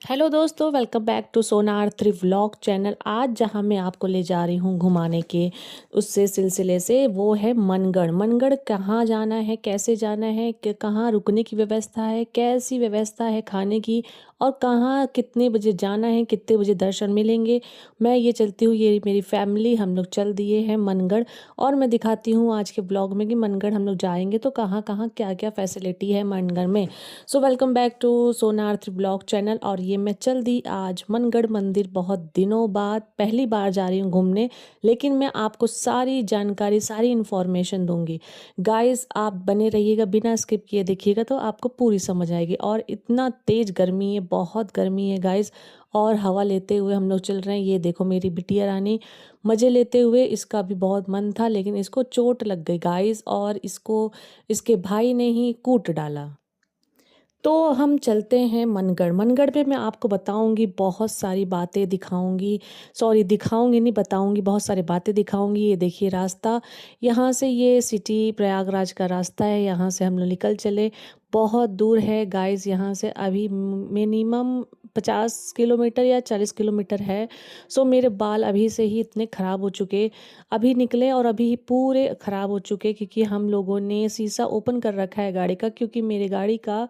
Hello दोस्तों, welcome back to Sonar three vlog channel. आज जहां मैं आपको ले जा रही हूं घुमाने के उससे सिलसिले से वो है मनगढ़। मनगढ़ कहाँ जाना है, कैसे जाना है, कहाँ रुकने की व्यवस्था है, कैसी व्यवस्था है खाने की, और कहाँ कितने बजे जाना है, कितने बजे दर्शन मिलेंगे। मैं ये चलती हूँ, ये मेरी फैमिली, हम लोग चल दिए हैं मनगढ़। और मैं दिखाती हूँ आज के ब्लॉग में कि मनगढ़ हम लोग जाएंगे तो कहाँ कहाँ क्या क्या फैसिलिटी है मनगढ़ में। सो वेलकम बैक टू सोनार्थ ब्लॉग चैनल। और ये मैं चल दी आज मनगढ़ मंदिर। बहुत दिनों बाद पहली बार जा रही हूँ घूमने, लेकिन मैं आपको सारी जानकारी, सारी इन्फॉर्मेशन दूंगी। गाइस, आप बने रहिएगा, बिना स्किप किए देखिएगा तो आपको पूरी समझ आएगी। और इतना तेज गर्मी है, बहुत गर्मी है गाइस। और हवा लेते हुए हम लोग चल रहे हैं। ये देखो मेरी बिटिया रानी मज़े लेते हुए, इसका भी बहुत मन था लेकिन इसको चोट लग गई गाइस, और इसको इसके भाई ने ही कूट डाला। तो हम चलते हैं मनगढ़। मनगढ़ पे मैं आपको बताऊंगी, बहुत सारी बातें दिखाऊंगी। सॉरी, दिखाऊंगी नहीं, बताऊंगी, बहुत सारी बातें दिखाऊंगी। ये देखिए रास्ता, यहाँ से ये सिटी प्रयागराज का रास्ता है। यहाँ से हम लोग निकल चले। बहुत दूर है गाइस, यहाँ से अभी मिनिमम 50 किलोमीटर या 40 किलोमीटर है। सो मेरे बाल अभी से ही इतने ख़राब हो चुके, अभी निकले और अभी पूरे ख़राब हो चुके, क्योंकि हम लोगों ने शीशा ओपन कर रखा है गाड़ी का, क्योंकि मेरे गाड़ी का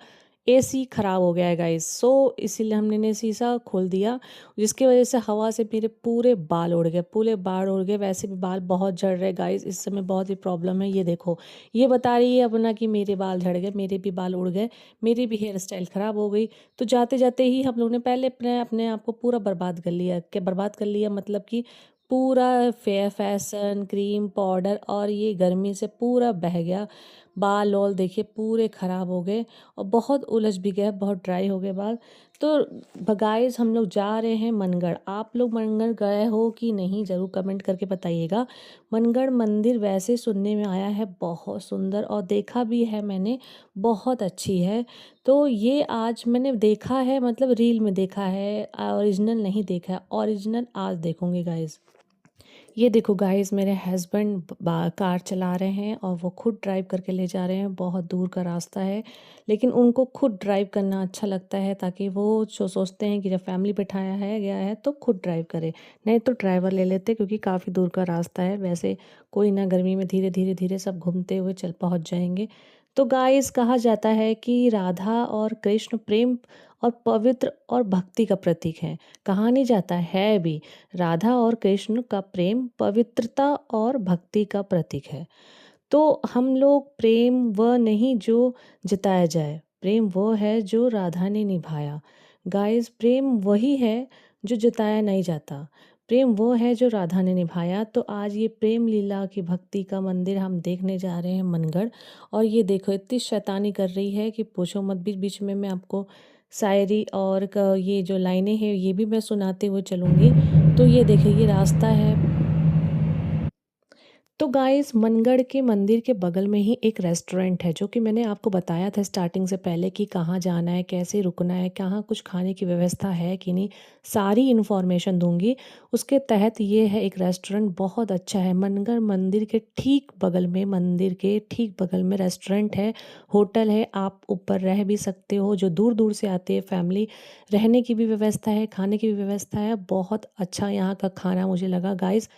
एसी ख़राब हो गया है गाइस। सो इसीलिए हमने ने शीशा खोल दिया, जिसकी वजह से हवा से मेरे पूरे बाल उड़ गए, पूरे बाल उड़ गए। वैसे भी बाल बहुत झड़ रहे गाइस, इस समय बहुत ही प्रॉब्लम है। ये देखो, ये बता रही है अपना कि मेरे बाल झड़ गए, मेरे भी बाल उड़ गए, मेरी भी हेयर स्टाइल ख़राब हो गई। तो जाते जाते ही हम लोग ने पहले अपने अपने आप को पूरा बर्बाद कर लिया। क्या बर्बाद कर लिया मतलब कि पूरा फैशन, क्रीम, पाउडर, और ये गर्मी से पूरा बह गया। बाल और देखिए पूरे ख़राब हो गए, और बहुत उलझ भी गए, बहुत ड्राई हो गए बाल। तो गाइस, हम लोग जा रहे हैं मनगढ़। आप लोग मनगढ़ गए हो कि नहीं, ज़रूर कमेंट करके बताइएगा। मनगढ़ मंदिर वैसे सुनने में आया है बहुत सुंदर, और देखा भी है मैंने, बहुत अच्छी है। तो ये आज मैंने देखा है, मतलब रील में देखा है, ओरिजिनल नहीं देखा है। ओरिजिनल आज देखूंगी गाइस। ये देखो गाइस, मेरे हस्बैंड कार चला रहे हैं और वो खुद ड्राइव करके ले जा रहे हैं। बहुत दूर का रास्ता है, लेकिन उनको खुद ड्राइव करना अच्छा लगता है, ताकि वो जो सोचते हैं कि जब फैमिली बिठाया है गया है तो खुद ड्राइव करे, नहीं तो ड्राइवर ले लेते, क्योंकि काफ़ी दूर का रास्ता है। वैसे कोई ना, गर्मी में धीरे धीरे धीरे सब घूमते हुए चल पहुँच जाएंगे। तो गाइस, कहा जाता है कि राधा और कृष्ण प्रेम और पवित्र और भक्ति का प्रतीक है। कहा नहीं जाता है भी, राधा और कृष्ण का प्रेम पवित्रता और भक्ति का प्रतीक है। तो हम लोग प्रेम वह नहीं जो जताया जाए, प्रेम वो है जो राधा ने निभाया। गाइस, प्रेम वही है जो जताया नहीं जाता, प्रेम वो है जो राधा ने निभाया। तो आज ये प्रेम लीला की भक्ति का मंदिर हम देखने जा रहे हैं मनगढ़। और ये देखो, इतनी शैतानी कर रही है कि पूछो मत। बीच बीच में मैं आपको शायरी और ये जो लाइनें हैं ये भी मैं सुनाते हुए चलूँगी। तो ये देखिए, ये रास्ता है। तो गाइस, मनगढ़ के मंदिर के बगल में ही एक रेस्टोरेंट है, जो कि मैंने आपको बताया था स्टार्टिंग से पहले कि कहाँ जाना है, कैसे रुकना है, कहाँ कुछ खाने की व्यवस्था है कि नहीं, सारी इन्फॉर्मेशन दूंगी। उसके तहत ये है एक रेस्टोरेंट, बहुत अच्छा है। मनगढ़ मंदिर के ठीक बगल में, मंदिर के ठीक बगल में रेस्टोरेंट है, होटल है। आप ऊपर रह भी सकते हो, जो दूर दूर से आते हैं फैमिली, रहने की भी व्यवस्था है, खाने की भी व्यवस्था है। बहुत अच्छा यहाँ का खाना मुझे लगा गाइस,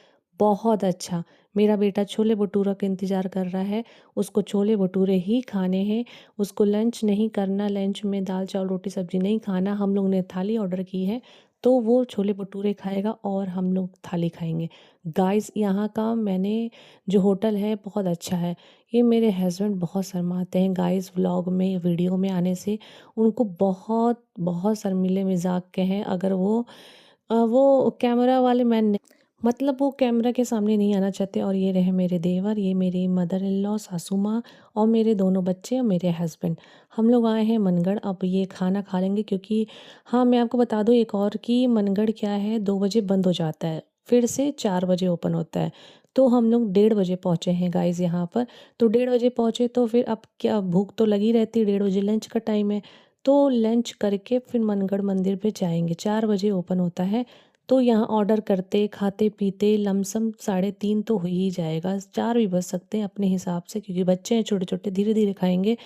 बहुत अच्छा। मेरा बेटा छोले भटूरा का इंतज़ार कर रहा है, उसको छोले भटूरे ही खाने हैं, उसको लंच नहीं करना, लंच में दाल चावल रोटी सब्जी नहीं खाना। हम लोग ने थाली ऑर्डर की है, तो वो छोले भटूरे खाएगा और हम लोग थाली खाएंगे। गाइस, यहाँ का मैंने जो होटल है बहुत अच्छा है। ये मेरे हस्बैंड बहुत शर्माते हैं गाइस व्लॉग में, वीडियो में आने से। उनको बहुत बहुत शर्मीले मिजाज के हैं। अगर वो कैमरा वाले मैन, मतलब वो कैमरा के सामने नहीं आना चाहते। और ये रहे मेरे देवर, ये मेरी मदर इन लॉ, सासू माँ, और मेरे दोनों बच्चे और मेरे हस्बैंड। हम लोग आए हैं मनगढ़, अब ये खाना खा लेंगे, क्योंकि हाँ, मैं आपको बता दूँ एक और कि मनगढ़ क्या है, 2 बजे बंद हो जाता है, फिर से 4 बजे ओपन होता है। तो हम लोग 1:30 बजे पहुँचे हैं गाइज यहाँ पर। तो 1:30 बजे पहुँचे, तो फिर अब क्या, भूख तो लगी रहती है, 1:30 बजे लंच का टाइम है। तो लंच करके फिर मनगढ़ मंदिर पे जाएंगे, 4 बजे ओपन होता है। तो यहाँ ऑर्डर करते खाते पीते लमसम 3:30 तो हो ही जाएगा, 4 भी बज सकते हैं अपने हिसाब से, क्योंकि बच्चे हैं छोटे छोटे, धीरे धीरे खाएंगे।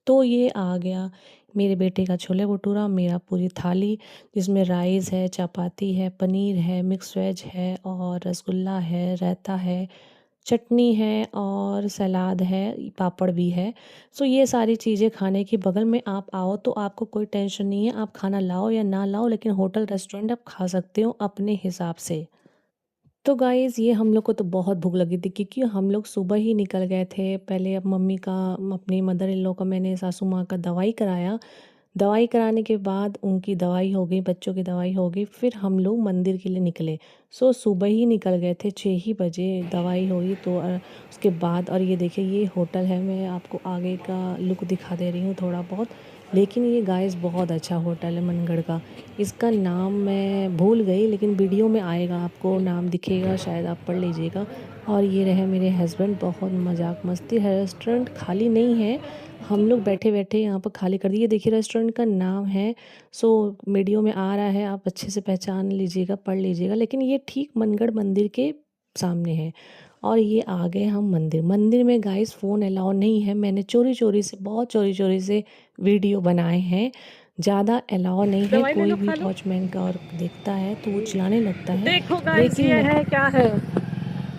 तो ये आ गया मेरे बेटे का छोले भटूरा, मेरा पूरी थाली जिसमें राइस है, चपाती है, पनीर है, मिक्स वेज है और रसगुल्ला है, रायता है, चटनी है और सलाद है, पापड़ भी है। सो ये सारी चीज़ें खाने की बगल में आप आओ तो आपको कोई टेंशन नहीं है, आप खाना लाओ या ना लाओ, लेकिन होटल रेस्टोरेंट आप खा सकते हो अपने हिसाब से। तो गाइज़ ये हम लोग को तो बहुत भूख लगी थी क्योंकि हम लोग सुबह ही निकल गए थे। पहले अब मम्मी का, अपनी मदर इन लॉ का, मैंने सासू माँ का दवाई कराया। दवाई कराने के बाद उनकी दवाई हो गई, बच्चों की दवाई हो गई, फिर हम लोग मंदिर के लिए निकले। सो सुबह ही निकल गए थे, 6 ही बजे दवाई हुई तो उसके बाद। और ये देखिए ये होटल है, मैं आपको आगे का लुक दिखा दे रही हूँ थोड़ा बहुत। लेकिन ये गाइस बहुत अच्छा होटल है मनगढ़ का। इसका नाम मैं भूल गई लेकिन वीडियो में आएगा, आपको नाम दिखेगा, शायद आप पढ़ लीजिएगा। और ये रहे मेरे हस्बैंड, बहुत मजाक मस्ती है। रेस्टोरेंट खाली नहीं है, हम लोग बैठे बैठे यहाँ पर खाली कर दिए। देखिए रेस्टोरेंट का नाम है, सो वीडियो में आ रहा है, आप अच्छे से पहचान लीजिएगा, पढ़ लीजिएगा। लेकिन ये ठीक मनगढ़ मंदिर के सामने है। और ये आ गए हम मंदिर। मंदिर में गाइस फ़ोन अलाउ नहीं है, मैंने चोरी चोरी से, बहुत चोरी चोरी से वीडियो बनाए हैं। ज़्यादा अलाउ नहीं है, कोई भी वॉचमैन का और देखता है तो वो चिल्लाने लगता है। देखो गाइस ये है, क्या है,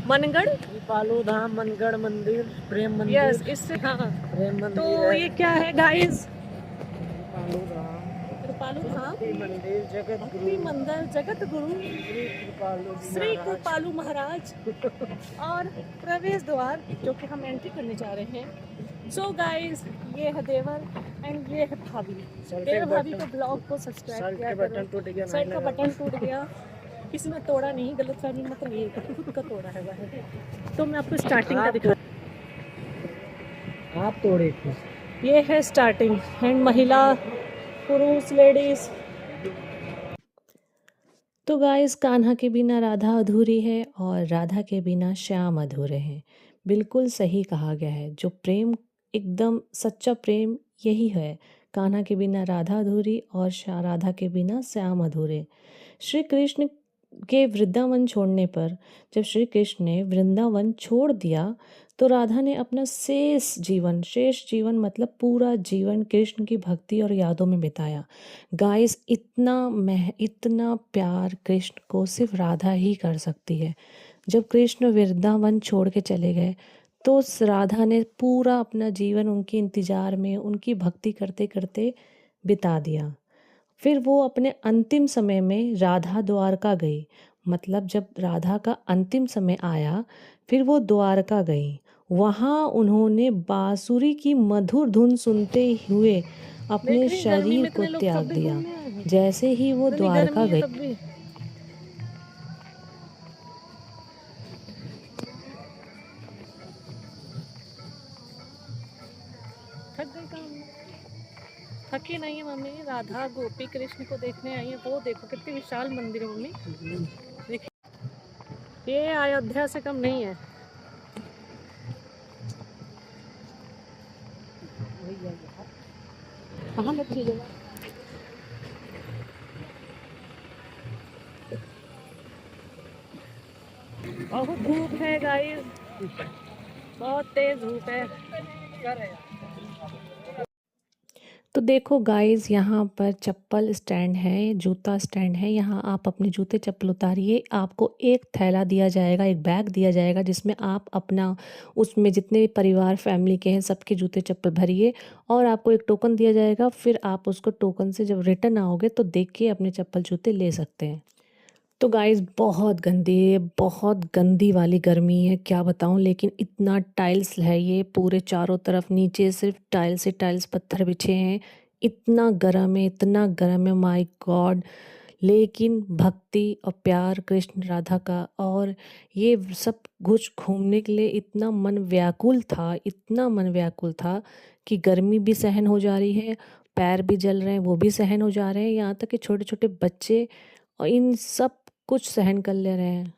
मनगढ़ कृपालु धाम मनगढ़ मंदिर, प्रेम मंदिर। यस, इससे हाँ प्रेम मंदिर तो है। ये क्या है गाइस, कृपालु धाम कृपालु धाम मंदिर, जगत भक्ति गुरु मंदिर, जगत गुरु श्री कृपालु महाराज और प्रवेश द्वार जो कि हम एंट्री करने जा रहे हैं। सो गाइस ये है देवर एंड ये है भाभी। देवर भाभी का ब्लॉग को सब्सक्राइब किया करो। साइड का बटन टूट गया, किसी ने तोड़ा नहीं, गलत फहमी मत रहिएगा, खुद का तोड़ा है वह। तो मैं आपको स्टार्टिंग का दिखा, आप तोड़े थे। ये है स्टार्टिंग एंड महिला, पुरुष, लेडीज। तो गाइस कान्हा के बिना राधा अधूरी है और राधा के बिना श्याम अधूरे हैं। बिल्कुल सही कहा गया है, जो प्रेम एकदम सच्चा प्रेम यही है। कान्हा के बिना राधा अधूरी और राधा के बिना श्याम अधूरे। श्री कृष्ण के वृंदावन छोड़ने पर, जब श्री कृष्ण ने वृंदावन छोड़ दिया तो राधा ने अपना शेष जीवन मतलब पूरा जीवन कृष्ण की भक्ति और यादों में बिताया। गाइस इतना प्यार कृष्ण को सिर्फ राधा ही कर सकती है। जब कृष्ण वृंदावन छोड़ के चले गए तो राधा ने पूरा अपना जीवन उनके इंतजार में, उनकी भक्ति करते करते बिता दिया। फिर वो अपने अंतिम समय में राधा द्वारका गई, मतलब जब राधा का अंतिम समय आया फिर वो द्वारका गई। वहाँ उन्होंने बांसुरी की मधुर धुन सुनते हुए अपने शरीर को त्याग दिया। जैसे ही वो द्वारका गई, थक गई काम में, थकी नहीं है मम्मी, राधा गोपी कृष्ण को देखने आई है। वो देखो कितनी विशाल मंदिर है मम्मी, देखिए ये अयोध्या से कम नहीं है। कहाँ लगती जगह, बहुत धूप है गाइस, बहुत तेज धूप है। तो देखो गाइस यहाँ पर चप्पल स्टैंड है, जूता स्टैंड है। यहाँ आप अपने जूते चप्पल उतारिए, आपको एक थैला दिया जाएगा, एक बैग दिया जाएगा जिसमें आप अपना, उसमें जितने भी परिवार फैमिली के हैं सबके जूते चप्पल भरिए और आपको एक टोकन दिया जाएगा। फिर आप उसको टोकन से जब रिटर्न आओगे तो देख के अपने चप्पल जूते ले सकते हैं। तो गाइस बहुत गंदी वाली गर्मी है, क्या बताऊं। लेकिन इतना टाइल्स है, ये पूरे चारों तरफ नीचे सिर्फ टाइल्स ही टाइल्स, पत्थर बिछे हैं। इतना गर्म है, इतना गर्म है, माय गॉड। लेकिन भक्ति और प्यार कृष्ण राधा का और ये सब कुछ घूमने के लिए इतना मन व्याकुल था, इतना मन व्याकुल था कि गर्मी भी सहन हो जा रही है, पैर भी जल रहे हैं वो भी सहन हो जा रहे हैं, यहाँ तक कि छोटे छोटे बच्चे और इन सब कुछ सहन कर ले रहे हैं।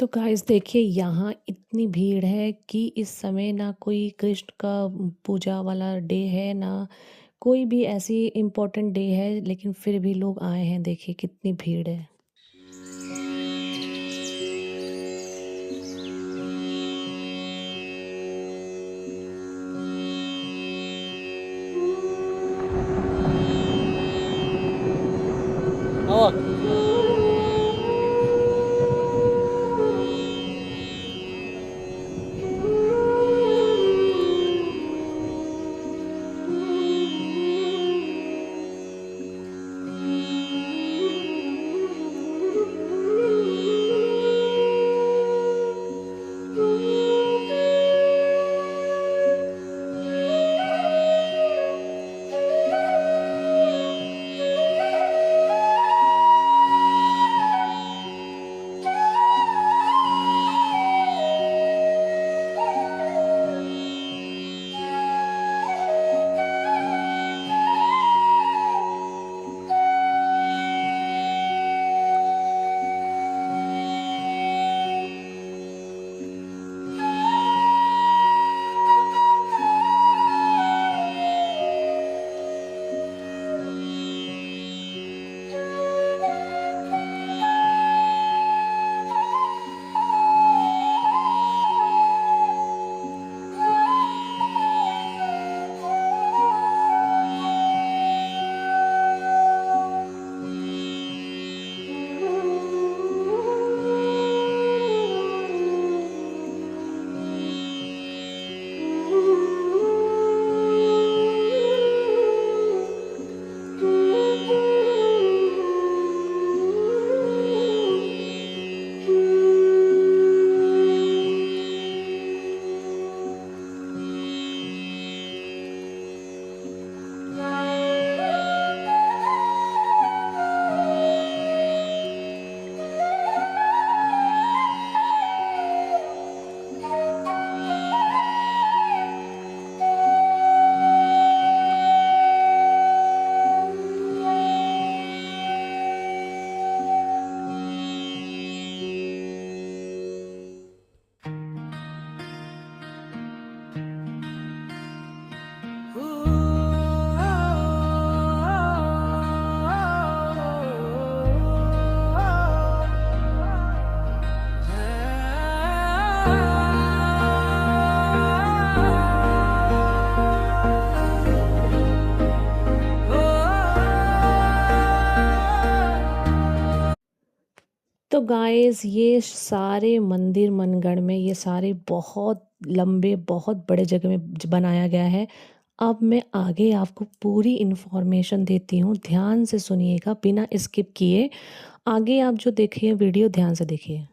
तो गाइस देखिए यहाँ इतनी भीड़ है कि इस समय ना कोई कृष्ण का पूजा वाला डे है ना कोई भी ऐसी इम्पोर्टेंट डे है, लेकिन फिर भी लोग आए हैं। देखिए कितनी भीड़ है। तो गाइस ये सारे मंदिर मनगढ़ में ये सारे बहुत लंबे बहुत बड़े जगह में बनाया गया है। अब मैं आगे आपको पूरी इन्फॉर्मेशन देती हूँ, ध्यान से सुनिएगा बिना स्किप किए। आगे आप जो देखिए वीडियो ध्यान से देखिए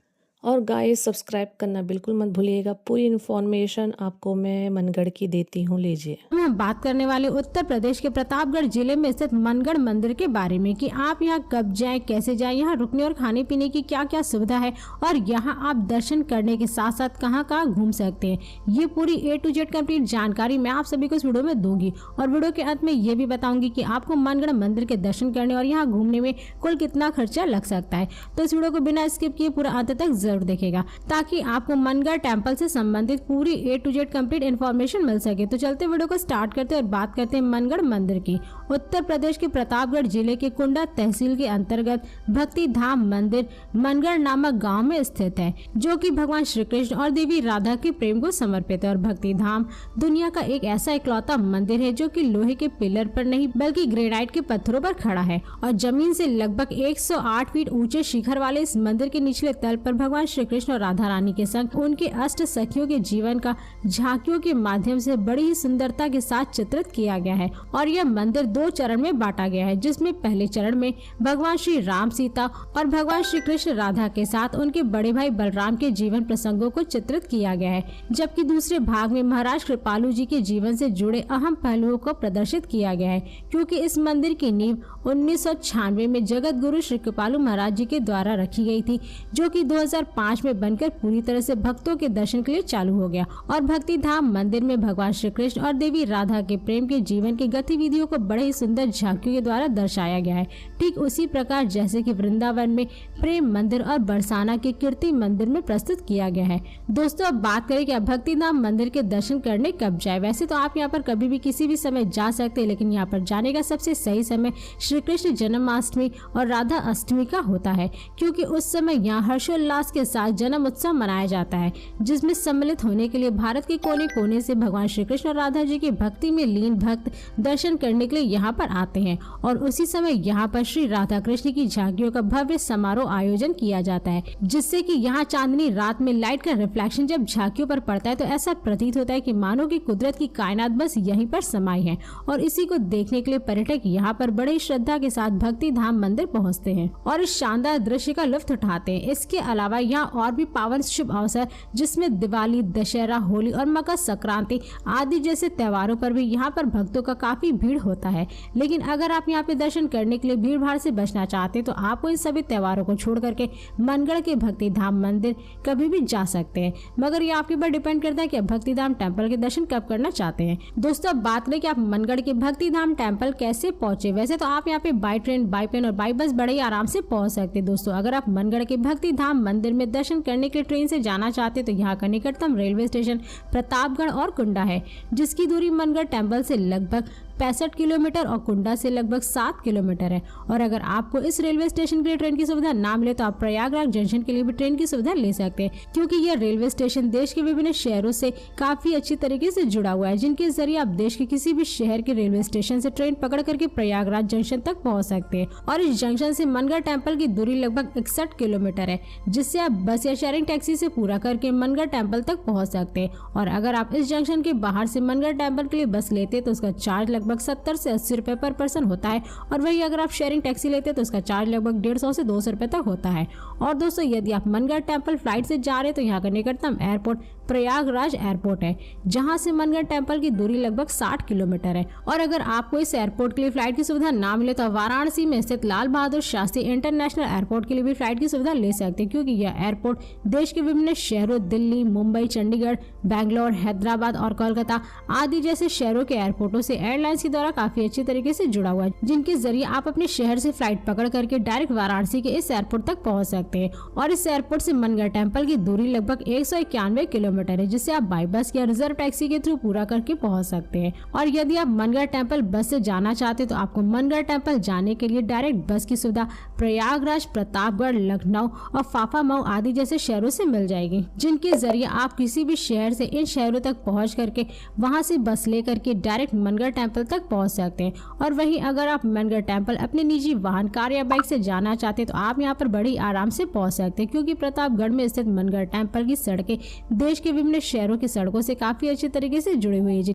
और गाइस सब्सक्राइब करना बिल्कुल मत भूलिएगा। पूरी इन्फॉर्मेशन आपको मैं मनगढ़ की देती हूँ, लीजिए। हम बात करने वाले उत्तर प्रदेश के प्रतापगढ़ जिले में स्थित मनगढ़ मंदिर के बारे में कि आप यहाँ कब जाएं, कैसे जाएं, यहाँ रुकने और खाने पीने की क्या क्या सुविधा है और यहाँ आप दर्शन करने के साथ साथ कहाँ कहाँ घूम सकते हैं। ये पूरी A to Z कंप्लीट जानकारी मैं आप सभी को इस वीडियो में दूंगी और वीडियो के अंत में ये भी बताऊंगी कि आपको मनगढ़ मंदिर के दर्शन करने और यहाँ घूमने में कुल कितना खर्चा लग सकता है। तो इस वीडियो को बिना स्किप किए पूरा अंत तक जरूर देखेगा ताकि आपको मनगढ़ टेम्पल से संबंधित पूरी A to Z complete information मिल सके। तो चलते वीडियो को स्टार्ट करते हैं और बात करते हैं मनगढ़ मंदिर की। उत्तर प्रदेश के प्रतापगढ़ जिले के कुंडा तहसील के अंतर्गत भक्ति धाम मंदिर मनगढ़ नामक गांव में स्थित है, जो कि भगवान श्री कृष्ण और देवी राधा के प्रेम को समर्पित है। और भक्ति धाम दुनिया का एक ऐसा इकलौता मंदिर है जो कि लोहे के पिलर पर नहीं बल्कि ग्रेनाइट के पत्थरों पर खड़ा है और जमीन से लगभग 108 फीट ऊंचे शिखर वाले इस मंदिर के निचले तल पर भगवान श्री कृष्ण और राधा रानी के संग उनके अष्ट सखियों के जीवन का झांकियों के माध्यम से बड़ी ही सुंदरता के साथ चित्रित किया गया है। और यह मंदिर 2 चरण में बांटा गया है, जिसमें पहले चरण में भगवान श्री राम सीता और भगवान श्री कृष्ण राधा के साथ उनके बड़े भाई बलराम के जीवन प्रसंगों को चित्रित किया गया है, जबकि दूसरे भाग में महाराज कृपालु जी के जीवन से जुड़े अहम पहलुओं को प्रदर्शित किया गया है। क्योंकि इस मंदिर की नींव 1996 में जगत गुरु श्री कृपालु महाराज जी के द्वारा रखी गई थी, जो कि 2005 में बनकर पूरी तरह से भक्तों के दर्शन के लिए चालू हो गया। और भक्ति धाम मंदिर में भगवान श्री कृष्ण और देवी राधा के प्रेम के जीवन की गतिविधियों को बड़े बड़ी सुंदर झांकियों के द्वारा दर्शाया गया है। ठीक उसी प्रकार जैसे कि वृंदावन में प्रेम मंदिर और बरसाना के कीर्ति मंदिर में प्रस्तुत किया गया है। दोस्तों अब बात करें कि भक्ति धाम मंदिर के दर्शन करने कब जाए। वैसे तो आप यहाँ पर कभी भी किसी भी समय जा सकते हैं, लेकिन यहाँ पर जाने का सबसे सही समय श्री कृष्ण जन्माष्टमी और राधा अष्टमी का होता है, क्योंकि उस समय यहाँ हर्षोल्लास के साथ जन्म उत्सव मनाया जाता है, जिसमें सम्मिलित होने के लिए भारत के कोने कोने से भगवान श्री कृष्ण और राधा जी की भक्ति में लीन भक्त दर्शन करने के लिए यहाँ पर आते हैं। और उसी समय यहाँ पर श्री राधा कृष्ण की झांकियों का भव्य समारोह आयोजन किया जाता है, जिससे कि यहाँ चांदनी रात में लाइट का रिफ्लेक्शन जब झांकियों पर पड़ता है तो ऐसा प्रतीत होता है कि मानो कि कुदरत की कायनात बस यहीं पर समाई है। और इसी को देखने के लिए पर्यटक यहाँ पर बड़े श्रद्धा के साथ भक्ति धाम मंदिर पहुँचते हैं और इस शानदार दृश्य का लुत्फ उठाते हैं। इसके अलावा यहाँ और भी पावन शुभ अवसर जिसमें दिवाली, दशहरा, होली और मकर संक्रांति आदि जैसे त्योहारों पर भी यहाँ पर भक्तों का काफी भीड़ होता है। लेकिन अगर आप यहाँ पे दर्शन करने के लिए भीड़ भाड़ से बचना चाहते हैं तो आपको इन सभी त्योहारों को छोड़ करके मनगढ़ के भक्ति धाम मंदिर कभी भी जा सकते हैं, मगर ये आपके ऊपर डिपेंड करता है कि आप भक्ति धाम टेम्पल के दर्शन कब करना चाहते हैं। दोस्तों अब बात करें कि आप मनगढ़ के भक्ति धाम टेम्पल कैसे पहुंचे। वैसे तो आप यहाँ पे बाई ट्रेन, बाई प्लेन और बाई बस बड़े ही आराम से पहुंच सकते हैं। दोस्तों अगर आप मनगढ़ के भक्ति धाम मंदिर में दर्शन करने के लिए ट्रेन से जाना चाहते हैं तो यहाँ का निकटतम रेलवे स्टेशन प्रतापगढ़ और कुंडा है, जिसकी दूरी मनगढ़ टेम्पल से लगभग 65 किलोमीटर और कुंडा से लगभग 7 किलोमीटर है। और अगर आपको इस रेलवे स्टेशन के लिए ट्रेन की सुविधा ना मिले तो आप प्रयागराज जंक्शन के लिए भी ट्रेन की सुविधा ले सकते हैं, क्योंकि यह रेलवे स्टेशन देश के विभिन्न शहरों से काफी अच्छी तरीके से जुड़ा हुआ है, जिनके जरिए आप देश के किसी भी शहर के रेलवे स्टेशन से ट्रेन पकड़ करके प्रयागराज जंक्शन तक पहुँच सकते हैं। और इस जंक्शन से मनगढ़ टेम्पल की दूरी लगभग 61 किलोमीटर है, जिससे आप बस या शेयरिंग टैक्सी से पूरा करके मनगढ़ टेम्पल तक पहुँच सकते हैं। और अगर आप इस जंक्शन के बाहर से मनगढ़ टेम्पल के लिए बस लेते हैं तो उसका चार्ज लगभग 70 से 80 रुपए पर पर्सन होता है। और वही अगर आप शेयरिंग टैक्सी लेते हैं तो उसका चार्ज लगभग 150 से 200 रुपए तक होता है। और दोस्तों यदि आप मनगढ़ टेम्पल फ्लाइट से जा रहे हैं तो यहाँ का निकटतम एयरपोर्ट प्रयागराज एयरपोर्ट है, जहां से मनगढ़ टेम्पल की दूरी लगभग 60 किलोमीटर है। और अगर आपको इस एयरपोर्ट के लिए फ्लाइट की सुविधा ना मिले तो वाराणसी में स्थित लाल बहादुर शास्त्री इंटरनेशनल एयरपोर्ट के लिए भी फ्लाइट की सुविधा ले सकते हैं, क्योंकि यह एयरपोर्ट देश के विभिन्न शहरों दिल्ली, मुंबई, चंडीगढ़, बैंगलोर, हैदराबाद और कोलकाता आदि जैसे शहरों के एयरपोर्टों से एयरलाइंस के द्वारा काफी अच्छी तरीके से जुड़ा हुआ है, जिनके जरिए आप अपने शहर से फ्लाइट पकड़ करके डायरेक्ट वाराणसी के इस एयरपोर्ट तक पहुंच सकते हैं। और इस एयरपोर्ट से मनगढ़ टेम्पल की दूरी लगभग 191 किलोमीटर है, जिससे आप बाई बस या रिजर्व टैक्सी के थ्रू पूरा करके पहुंच सकते हैं। और यदि आप मनगढ़ टेम्पल बस से जाना चाहते हैं तो आपको मनगढ़ टेम्पल जाने के लिए डायरेक्ट बस की सुविधा प्रयागराज, प्रतापगढ़, लखनऊ और फाफामऊ आदि जैसे शहरों से मिल जाएगी, जिनके जरिए आप किसी भी शहर से इन शहरों तक पहुंच करके वहां से बस लेकर के डायरेक्ट मनगढ़ टेम्पल तक पहुंच सकते हैं। और वहीं अगर आप मनगढ़ टेम्पल अपने निजी वाहन, कार या बाइक से जाना चाहते हैं तो आप यहाँ पर बड़ी आराम से पहुंच सकते हैं, क्योंकि प्रतापगढ़ में स्थित मनगढ़ टेम्पल की सड़कें देश के विभिन्न शहरों की सड़कों से काफी अच्छे तरीके से जुड़ी हुई है।